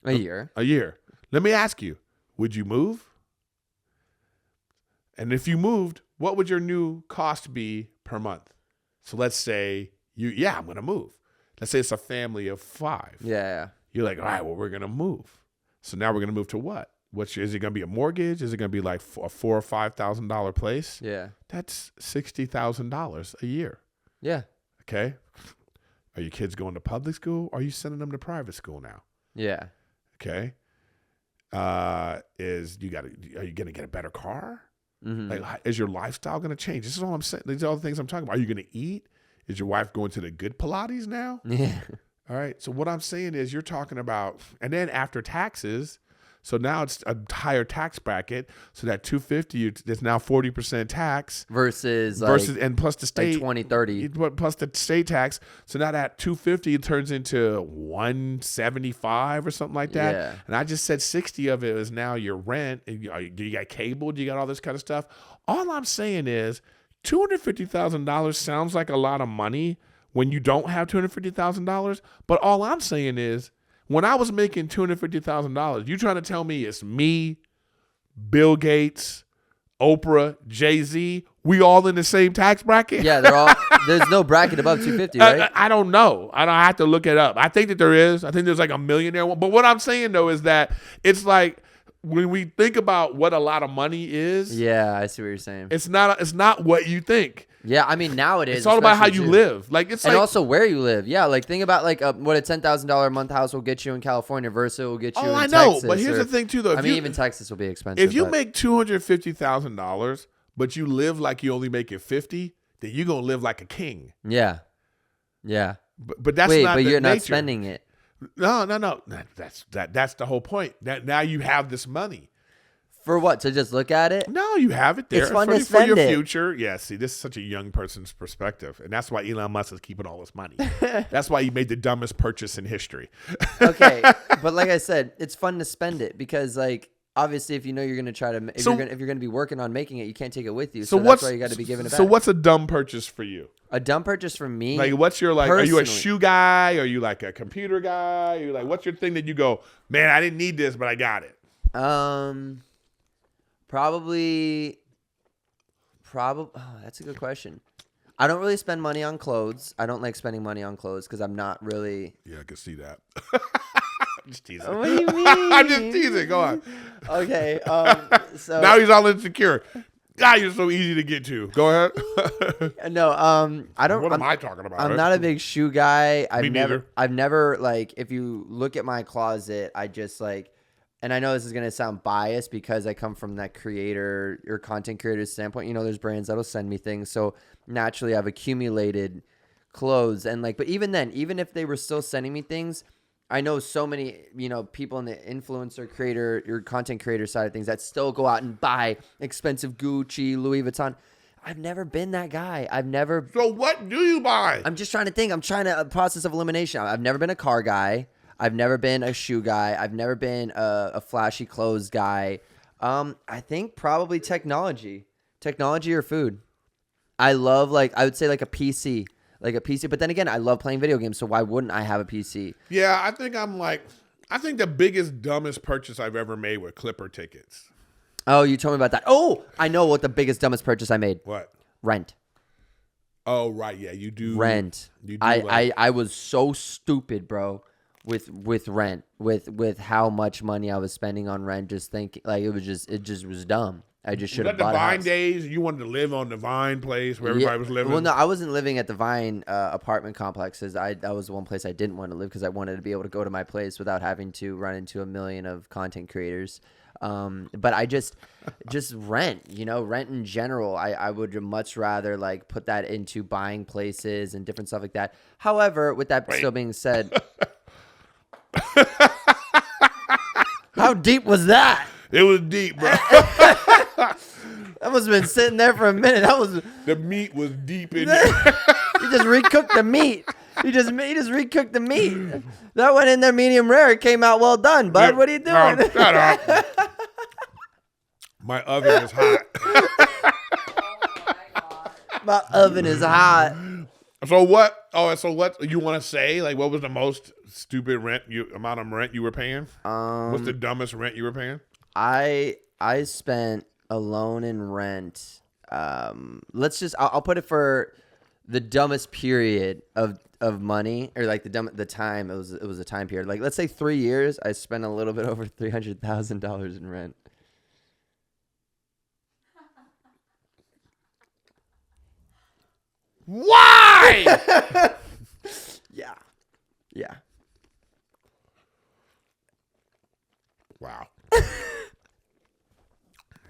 a year. Let me ask you, would you move? And if you moved, what would your new cost be per month? So let's say I'm going to move. Let's say it's a family of 5. Yeah. You're like, all right, well, we're going to move. So now we're going to move to what? Is it going to be a mortgage? Is it going to be like a $4,000 or $5,000 place? Yeah. That's $60,000 a year. Yeah. Okay. Are your kids going to public school? Or are you sending them to private school now? Yeah. Okay. Are you going to get a better car? Mm-hmm. Like, is your lifestyle going to change? This is all I'm saying. These are all the things I'm talking about. Are you going to eat? Is your wife going to the good Pilates now? Yeah. All right. So what I'm saying is you're talking about, and then after taxes, so now it's a higher tax bracket. So that $250, there's now 40% tax versus and plus the state, like 20, 30. Plus the state tax. So now that $250 turns into $175 or something like that. Yeah. And I just said 60 of it is now your rent. Do you got cable? Do you got all this kind of stuff? All I'm saying is $250,000 sounds like a lot of money when you don't have $250,000. But all I'm saying is, when I was making $250,000, you trying to tell me it's me, Bill Gates, Oprah, Jay-Z, we all in the same tax bracket? Yeah, there's no bracket above 250, right? I don't know. I don't have to look it up. I think that there is. I think there's like a millionaire one. But what I'm saying though is that it's like when we think about what a lot of money is, Yeah, I see what you're saying. it's not what you think. Yeah, I mean now it is. It's all about how especially you too. live. Like it's And like also where you live. Yeah, like think about like what a $10,000 a month house will get you in California versus it will get you in I know, Texas. but here's or- the thing too, though. I mean, even Texas will be expensive. If you but- make $250,000, but you live like you only make it 50, then you're gonna live like a king. yeah, But that's wait, not but the you're not nature. spending it. No. That's the whole point. That now you have this money. For what? To just look at it? No, you have it there. It's fun for, to for spend your it. future. Yeah, see, this is such a young person's perspective. And that's why Elon Musk is keeping all this money. That's why he made the dumbest purchase in history. Okay, but like I said, it's fun to spend it because like obviously if you know you're going to try to if you're going to be working on making it, you can't take it with you. So that's why you got to be giving it back. So what's a dumb purchase for you? A dumb purchase for me? Like what's your are you a personally. shoe guy? Are you like a computer guy? Are you like what's your thing that you go, man, I didn't need this, but I got it? Probably. Oh, that's a good question. I don't really spend money on clothes. I don't like spending money on clothes because I'm not really. Yeah, I can see that. I'm just teasing. What do you mean? I'm just teasing. Go on. Okay. So Now he's all insecure. God, you're so easy to get to. Go ahead. no. I don't. What am I talking about? I'm not a big shoe guy. Me neither. I've never like. If you look at my closet, I just like. And I know this is going to sound biased because I come from that creator or content creator standpoint. You know, there's brands that'll send me things. So naturally I've accumulated clothes and like, but even then, even if they were still sending me things, I know so many, you know, people in the influencer creator or content creator side of things that still go out and buy expensive Gucci, Louis Vuitton. I've never been that guy. So what do you buy? I'm just trying to think. I'm trying to process of elimination. I've never been a car guy. I've never been a shoe guy. I've never been a flashy clothes guy. I think probably technology or food. I love I would say like a PC. But then again, I love playing video games. So why wouldn't I have a PC? Yeah, I think I think the biggest, dumbest purchase I've ever made were Clipper tickets. Oh, you told me about that. Oh, I know what the biggest, dumbest purchase I made. What? Rent. Oh, right. Yeah, you do. Rent. You do I was so stupid, bro. With rent, with how much money I was spending on rent, just thinking like it just was dumb. I just should have bought a Vine house. days. You wanted to live on the Vine place where everybody was living. Well, no, I wasn't living at the Vine apartment complexes. That was the one place I didn't want to live because I wanted to be able to go to my place without having to run into a million of content creators. But I just rent, rent in general. I would much rather like put that into buying places and different stuff like that. However, with that still being said. How deep was that? It was deep, bro. That must have been sitting there for a minute. That was the meat was deep in there. You just recooked the meat. You just recooked the meat. That went in there medium rare. It came out well done, bud. What are you doing? No, shut up. My oven is hot. My oven is hot. So what? Oh, so what you want to say? Like, what was the most stupid amount of rent you were paying? What's the dumbest rent you were paying? I spent alone in rent. I'll put it for the dumbest period of money, or like the time. It was a time period. Like let's say 3 years. I spent a little bit over $300,000 in rent. Why? Yeah. Wow.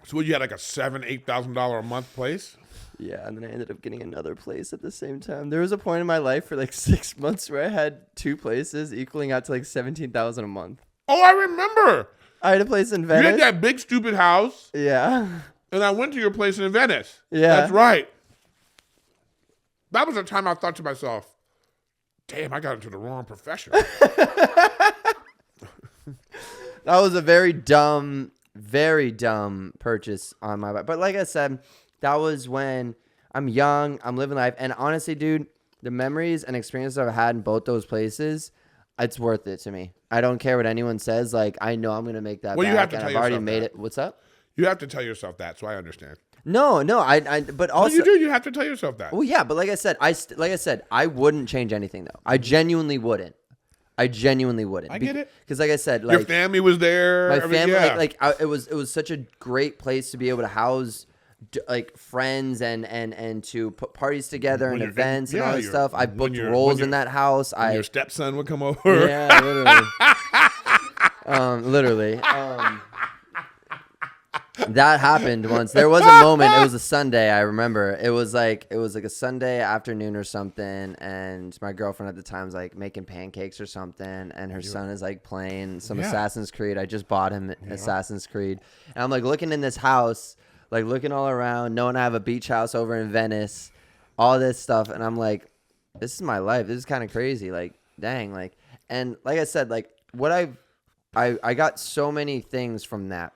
So you had like a $7,000-$8,000 a month place? Yeah, and then I ended up getting another place at the same time. There was a point in my life for like 6 months where I had 2 places equaling out to like $17,000 a month. Oh, I remember. I had a place in Venice. You had that big stupid house. Yeah. And I went to your place in Venice. Yeah. That's right. That was the time I thought to myself, damn, I got into the wrong profession. That was a very dumb purchase on my part. But like I said, that was when I'm young, I'm living life. And honestly, dude, the memories and experiences I've had in both those places, it's worth it to me. I don't care what anyone says. Like, I know I'm going to make that back. You have to tell I've already yourself made that. it. What's up? You have to tell yourself that, so I understand. No, but also. You do. You have to tell yourself that. Well, yeah, but like I said, I wouldn't change anything though. I genuinely wouldn't. I genuinely wouldn't. I get it. Because like I said, Your family was there. My family, it was such a great place to be able to house like friends and to put parties together and events and all that stuff. I booked roles in that house. Your stepson would come over. Yeah, literally. That happened once. There was a moment. It was a Sunday. I remember. It was like a Sunday afternoon or something, and my girlfriend at the time was like making pancakes or something, and her son is like playing some Assassin's Creed. I just bought him Assassin's Creed, and I'm like looking in this house, like looking all around, knowing I have a beach house over in Venice, all this stuff, and I'm like, this is my life. This is kind of crazy. Like, dang, like, and like I said, like what I got so many things from that.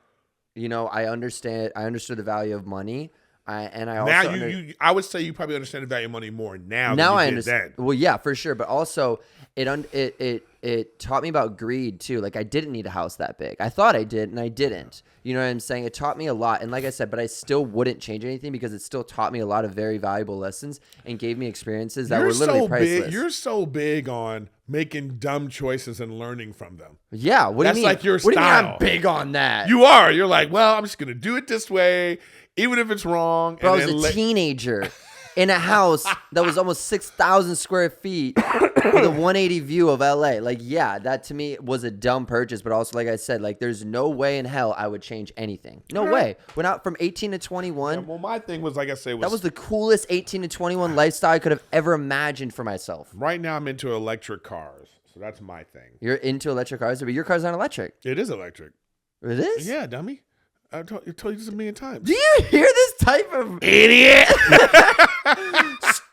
You know, I understood the value of money. I would say you probably understand the value of money more now. Now than I you understand. did then. Well, yeah, for sure. But also, it taught me about greed too. Like I didn't need a house that big. I thought I did, and I didn't. You know what I'm saying? It taught me a lot. And like I said, but I still wouldn't change anything because it still taught me a lot of very valuable lessons and gave me experiences that were literally priceless. You're so big on making dumb choices and learning from them. Yeah. What do you mean? That's like your style. What do you mean I'm big on that? You are. You're like, well, I'm just going to do it this way, even if it's wrong. Bro, I was a teenager in a house that was almost 6,000 square feet with a 180 view of LA. Like, yeah, that to me was a dumb purchase. But also, like I said, like there's no way in hell I would change anything. No way. Went out from 18 to 21. Yeah, well, my thing was, like I said, that was the coolest 18 to 21 lifestyle I could have ever imagined for myself. Right now, I'm into electric cars. So that's my thing. You're into electric cars, but your car's not electric. It is electric. It is? Yeah, dummy. I told you this a million times. Do you hear this type of idiot?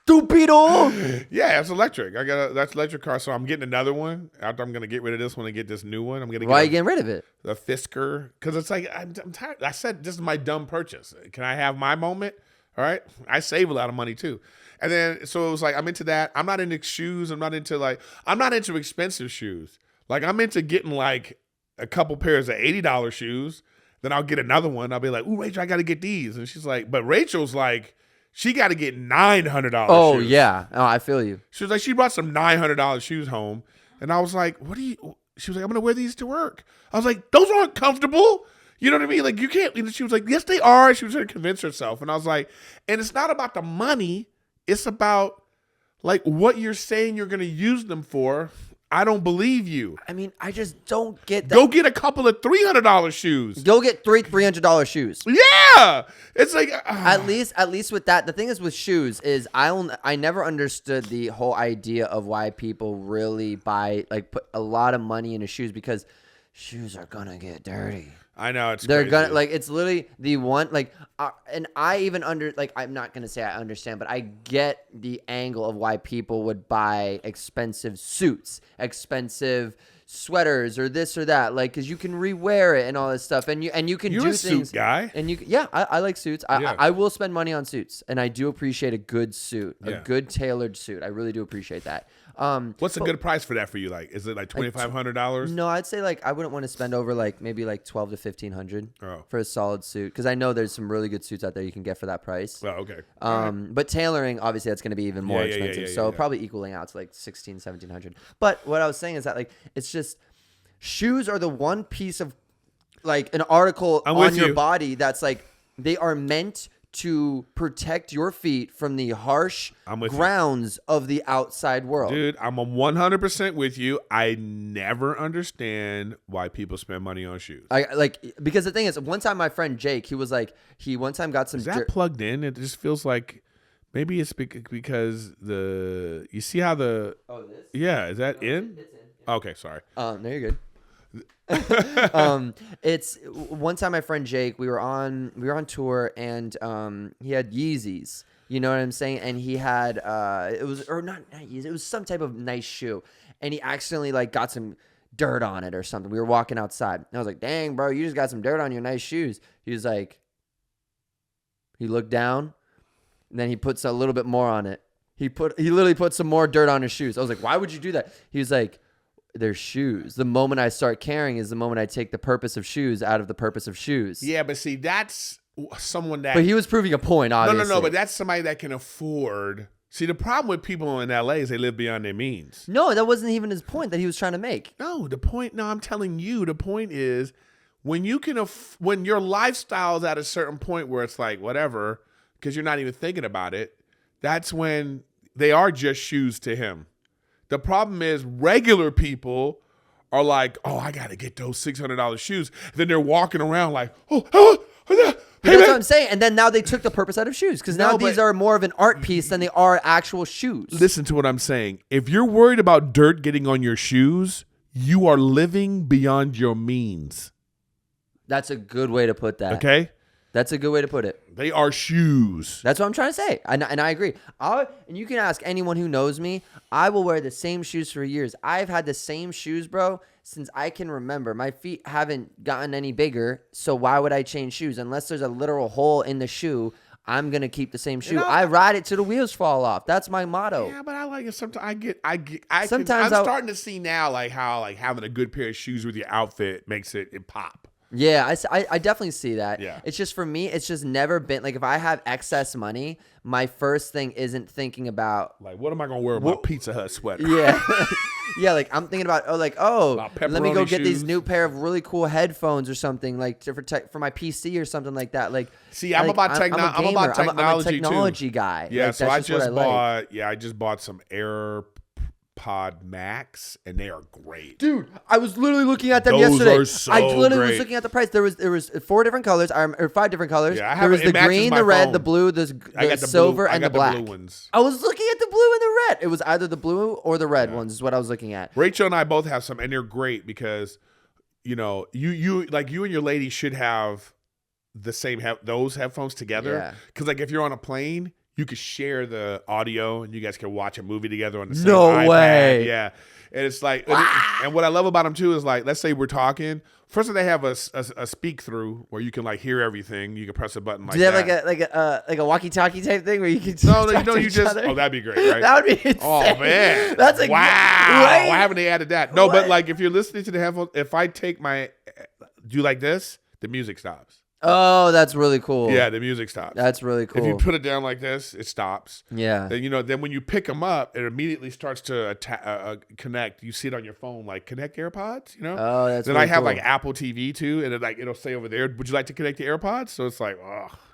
Stupido. Yeah, it's electric. That's electric car. So I'm getting another one. After I'm gonna get rid of this one and get this new one. Why are you getting rid of it? The Fisker, because it's like I'm tired. I said this is my dumb purchase. Can I have my moment? All right. I save a lot of money too. And then so it was like I'm into that. I'm not into shoes. I'm not into expensive shoes. Like I'm into getting like a couple pairs of $80 shoes. Then I'll get another one. I'll be like, ooh, Rachel, I got to get these. And she's like, but Rachel's like, she got to get $900 Oh, shoes. yeah. Oh, I feel you. She was like, she brought some $900 shoes home. And I was like, she was like, I'm going to wear these to work. I was like, those aren't comfortable. You know what I mean? Like, you can't. And she was like, yes, they are. She was trying to convince herself. And I was like, and it's not about the money. It's about, like, what you're saying you're going to use them for. I don't believe you. I mean, I just don't get that. Go get a couple of $300 shoes. Go get $300 shoes. Yeah. It's like at least with that. The thing is with shoes is I never understood the whole idea of why people really buy put a lot of money into shoes because shoes are gonna get dirty. I know they're gonna it's literally the one and I even I'm not gonna say I understand, but I get the angle of why people would buy expensive suits, expensive sweaters, or this or that, because you can rewear it and all this stuff, and you can You're do a things. Suit guy, and I like suits. I will spend money on suits, and I do appreciate a good suit, a good tailored suit. I really do appreciate that. What's a good price for that for you? Like, is it like $2,500? No, I'd say I wouldn't want to spend over maybe $1,200 to $1,500 for a solid suit because I know there's some really good suits out there you can get for that price. Oh, okay. But tailoring, obviously, that's going to be even more expensive. So probably equaling out to $1,600, $1,700. But what I was saying is that it's just shoes are the one piece of an article on your body that's they are meant to protect your feet from the harsh grounds of the outside world. Dude, I'm 100% with you. I never understand why people spend money on shoes. Because the thing is, one time my friend Jake, he was he one time got some. Is that plugged in? It just feels like maybe it's because you see how the. Oh, this? Yeah, is that in? It's in. Yeah. Okay, sorry. No, you're good. It's one time my friend Jake, we were on tour and he had Yeezys, you know what I'm saying, and he had it was not Yeezys, it was some type of nice shoe, and he accidentally got some dirt on it or something. We were walking outside and I was like, dang bro, you just got some dirt on your nice shoes. He was like, he looked down and then he puts a little bit more on it. He literally put some more dirt on his shoes. I was like, why would you do that? He was like, they're shoes. The moment I start caring is the moment I take the purpose of shoes out of the purpose of shoes. Yeah, but see, that's someone that. But he was proving a point, obviously. No, but that's somebody that can afford See, the problem with people in LA is they live beyond their means. No, that wasn't even his point that he was trying to make. No, I'm telling you, the point is when you can, when your lifestyle is at a certain point where it's like, whatever, because you're not even thinking about it, that's when they are just shoes to him. The problem is regular people are like, oh, I got to get those $600 shoes. Then they're walking around like, That's what I'm saying. And then now they took the purpose out of shoes because now these are more of an art piece than they are actual shoes. Listen to what I'm saying. If you're worried about dirt getting on your shoes, you are living beyond your means. That's a good way to put that. Okay? That's a good way to put it. They are shoes. That's what I'm trying to say. And I agree. And you can ask anyone who knows me. I will wear the same shoes for years. I've had the same shoes, bro, since I can remember. My feet haven't gotten any bigger, so why would I change shoes? Unless there's a literal hole in the shoe, I'm going to keep the same shoe. I ride it till the wheels fall off. That's my motto. Yeah, but I like it. Sometimes I'm starting to see now like how like having a good pair of shoes with your outfit makes it pop. Yeah, I definitely see that. Yeah. It's just for me, it's just never been like if I have excess money, my first thing isn't thinking about like what am I gonna wear with my Pizza Hut sweater? Yeah. Yeah, like I'm thinking about let me go get these shoes. new pair of really cool headphones or something like for my PC or something like that. Like see, I'm about technology. I'm a technology technology guy. Yeah, like, so that's I just bought some AirPod Max, and they are great. Dude, I was literally looking at them Those yesterday. are so I literally great. was looking at the price. There was 4 different colors, or 5 different colors. Yeah, there was the it matches green, my the red, phone. the blue, the silver, and the black. blue ones. I was looking at the blue and the red. It was either the blue or the red ones is what I was looking at. Rachel and I both have some, and they're great because, you and your lady should have the same those headphones together. Yeah. Because like if you're on a plane, you could share the audio and you guys can watch a movie together on the same No iPad. way. Yeah. And it's like, and what I love about them too is like, let's say we're talking. First of all, they have a speak through where you can like hear everything. You can press a button like that. Do they have like a walkie-talkie type thing where you can that'd be great, right? That would be insane. Oh man, that's a wow. Right? Why haven't they added that? No, What? but like if you're listening to the headphones, if I take do like this, the music stops. Oh, that's really cool. Yeah, the music stops. That's really cool. If you put it down like this, it stops. Yeah. Then then when you pick them up, it immediately starts to connect. You see it on your phone, like connect AirPods. Oh, that's. Then really I have cool. like Apple TV too, and it'll say over there, would you like to connect the AirPods? So it's like,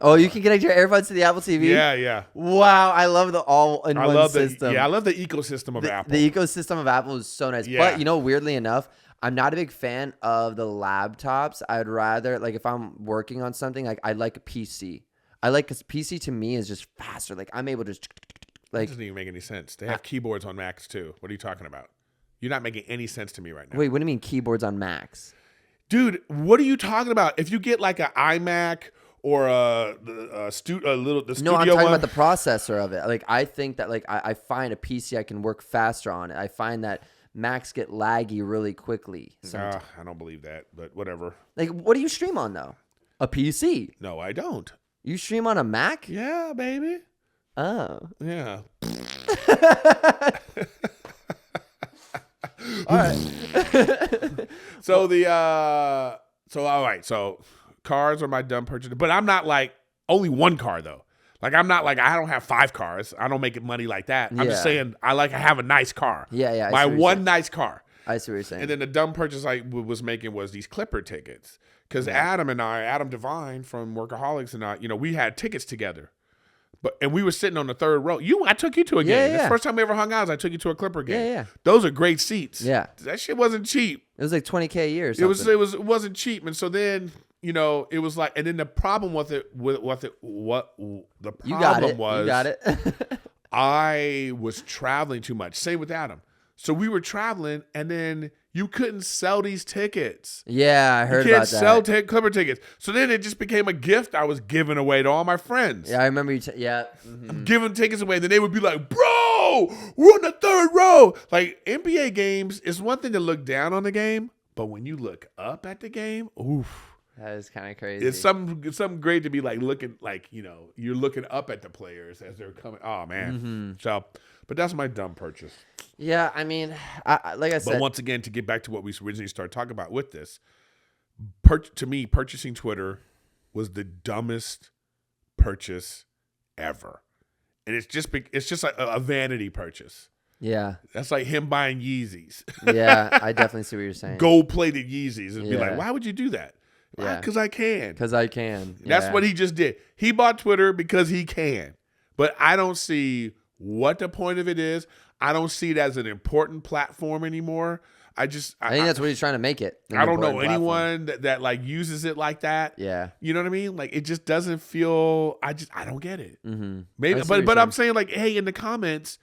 oh, you can connect your AirPods to the Apple TV. Yeah. Wow, I love the all-in-one system. I love the ecosystem of Apple. The ecosystem of Apple is so nice. Yeah. But weirdly enough, I'm not a big fan of the laptops. I'd rather, like, if I'm working on something, like, I like a PC. Because PC to me is just faster. Like, I'm able to, That doesn't even make any sense. They have keyboards on Macs too. What are you talking about? You're not making any sense to me right now. Wait, what do you mean keyboards on Macs? Dude, what are you talking about? If you get like an iMac or the studio No, I'm talking about the processor of it. Like, I think that, like, I find a PC I can work faster on it. I find that Macs get laggy really quickly. I don't believe that, but whatever. Like, what do you stream on, though? A PC? No, I don't. You stream on a Mac? Yeah, baby. Oh. Yeah. All right. So all right. So cars are my dumb purchase, but I'm not like only one car though. Like I'm not like I don't have 5 cars. I don't make money like that. I'm just saying I have a nice car. Yeah. My one nice car. I see what you're saying. And then the dumb purchase I was making was these Clipper tickets because Adam Devine from Workaholics and I, we had tickets together. And we were sitting on the 3rd row. I took you to a game. Yeah. The first time we ever hung out, I took you to a Clipper game. Yeah. Those are great seats. Yeah. That shit wasn't cheap. It was like $20K a year or something. It wasn't cheap. And so then, it was like, and then the problem with it, You got it. I was traveling too much. Same with Adam. So we were traveling, and then you couldn't sell these tickets. Yeah, I heard about that. You can't sell Clipper tickets. So then it just became a gift I was giving away to all my friends. Yeah, I remember you. I'm giving tickets away. Then they would be like, bro, we're on the 3rd row. Like NBA games, it's one thing to look down on the game, but when you look up at the game, oof. That is kind of crazy. It's something great to be like looking like, you're looking up at the players as they're coming. Oh, man. Mm-hmm. So, but that's my dumb purchase. Yeah, I mean, like I said. But once again, to get back to what we originally started talking about with this, to me, purchasing Twitter was the dumbest purchase ever. and it's just like a vanity purchase. Yeah. That's like him buying Yeezys. Yeah, I definitely see what you're saying. Gold-plated Yeezys. And be Yeah. like, why would you do that? Yeah. Because I can. Because I can. That's what he just did. He bought Twitter because he can. But I don't see what the point of it is. I don't see it as an important platform anymore. I think that's what he's trying to make it. I don't know anyone that like uses it like that. Yeah. You know what I mean? Like it just doesn't feel. I don't get it. Mm-hmm. Maybe, but I'm saying like, hey, in the comments,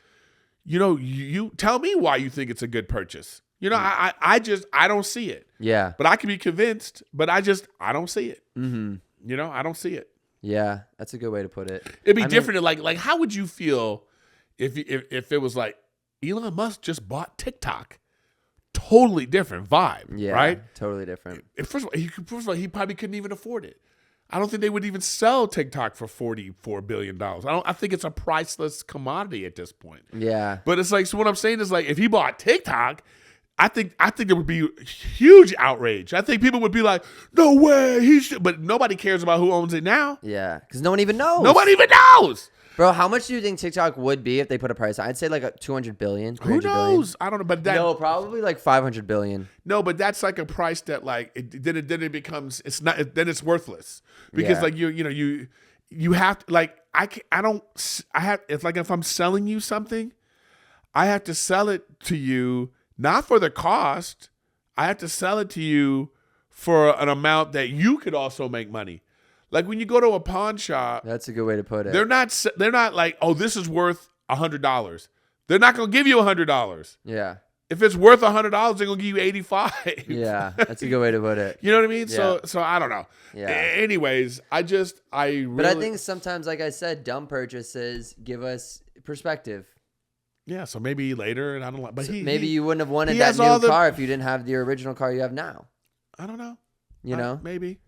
you tell me why you think it's a good purchase. I don't see it. Yeah. But I can be convinced. But I don't see it. Mm-hmm. I don't see it. Yeah, that's a good way to put it. It'd be different. Like how would you feel if it was like Elon Musk just bought TikTok? Totally different vibe, yeah, right? Totally different. First of all, he probably couldn't even afford it. I don't think they would even sell TikTok for $44 billion. I think it's a priceless commodity at this point. Yeah. But it's like, so what I'm saying is like, if he bought TikTok, I think there would be huge outrage. I think people would be like, no way, he should. But nobody cares about who owns it now. Yeah, because no one even knows. Nobody even knows. Bro, how much do you think TikTok would be if they put a price on? I'd say like a 200 billion. Who knows? I don't know, but no, probably like 500 billion. No, but that's like a price that like then it becomes then it's worthless because like you have to like if I'm selling you something, I have to sell it to you not for the cost. I have to sell it to you for an amount that you could also make money. Like when you go to a pawn shop, that's a good way to put it. They're not like, oh, this is worth $100. They're not gonna give you $100. Yeah. If it's worth $100, they're gonna give you 85. Yeah, that's a good way to put it. You know what I mean? Yeah. So I don't know. Yeah. Anyways, But I think sometimes, like I said, dumb purchases give us perspective. Yeah. So maybe later, and I don't know. But maybe you wouldn't have wanted that new car if you didn't have the original car you have now. I don't know. You know? Maybe.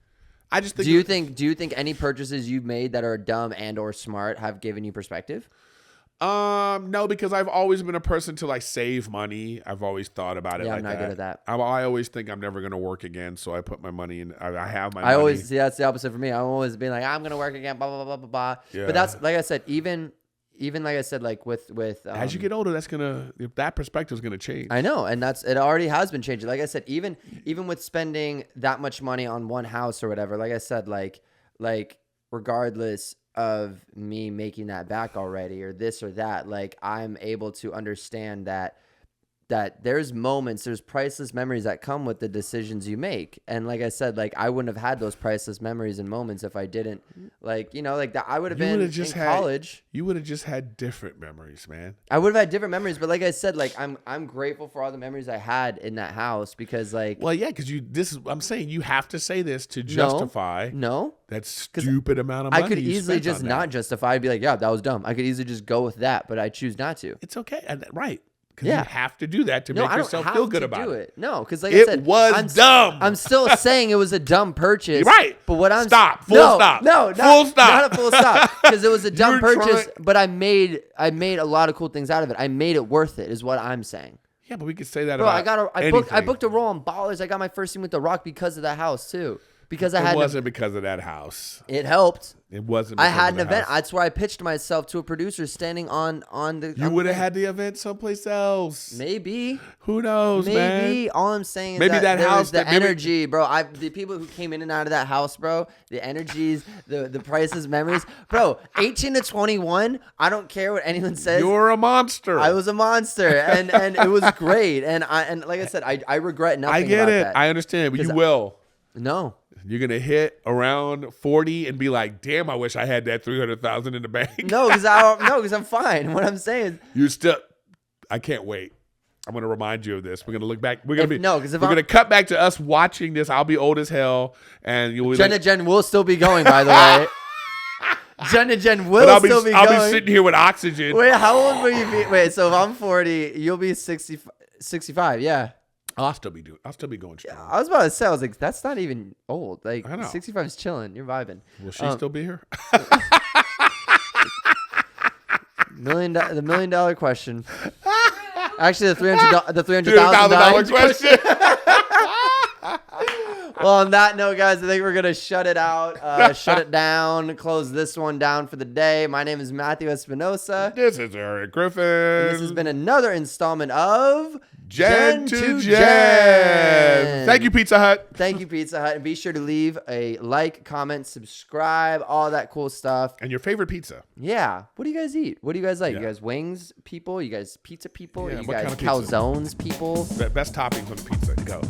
I just think. Do you think any purchases you've made that are dumb and or smart have given you perspective? No, because I've always been a person to like save money. I've always thought about it. Yeah, like I'm not good at that. I always think I'm never gonna work again, so I put my money in. I have my. money. Always that's the opposite for me. I'm always being like, I'm gonna work again, blah blah blah blah blah. Yeah. But that's like I said, even like I said, like with as you get older, that perspective is gonna change. I know, and it already has been changing. Like I said, even with spending that much money on one house or whatever, like I said, like regardless of me making that back already or this or that, like I'm able to understand that there's priceless memories that come with the decisions you make. And like I said, like I wouldn't have had those priceless memories and moments if I didn't, like, like that I would have been in college. You would have just had different memories, man. I would have had different memories, but like I said, like I'm grateful for all the memories I had in that house because like. Well, yeah, because I'm saying you have to say this to justify. No. That stupid amount of money. I could easily just not justify. I'd be like, yeah, that was dumb. I could easily just go with that, but I choose not to. It's okay, right? Because you have to do that to make yourself feel good about it. No, because like I said, it was dumb. I'm still saying it was a dumb purchase. Right. But what I'm stop. Full stop. No, full stop. Not a full stop. Because it was a dumb purchase, but I made a lot of cool things out of it. I made it worth it, is what I'm saying. Yeah, but we could say that Bro, about I booked a role on Ballers. I got my first scene with The Rock because of that house too. Because it wasn't because of that house. It helped. It wasn't. I had an event. That's where I pitched myself to a producer standing on the. You would have had the event someplace else. Maybe. Who knows, man? Maybe. All I'm saying is maybe that house, the energy, bro. The people who came in and out of that house, bro. The energies, the prices, memories, bro. 18 to 21. I don't care what anyone says. You're a monster. I was a monster, and it was great. And like I said, I regret nothing. I get about it. that. I understand, but you will. No. You're gonna hit around 40 and be like, "Damn, I wish I had that 300,000 in the bank." No, because I'm fine. What I'm saying is, I can't wait. I'm gonna remind you of this. We're gonna look back. We're gonna cut back to us watching this. I'll be old as hell, and you'll be GEN2GEN will still be going. By the way, GEN2GEN will still be going. I'll be sitting here with oxygen. Wait, how old will you be? Wait, so if I'm 40, you'll be 65. Yeah. I'll still be going strong. I was about to say, I was like, that's not even old. Like, I know. 65 is chilling. You're vibing. Will she still be here? The $1 million question. Actually, the $300,000 question. Well, on that note, guys, I think we're gonna shut it out, shut it down, close this one down for the day. My name is Matthew Espinosa. This is Erik Griffin. And this has been another installment of Gen2GEN. Thank you, Pizza Hut. Thank you, Pizza Hut. And be sure to leave a like, comment, subscribe, all that cool stuff. And your favorite pizza. Yeah. What do you guys eat? What do you guys like? Yeah. You guys wings people? You guys pizza people? Yeah, You what guys kind of pizza? calzones people? Best toppings on the pizza. Go.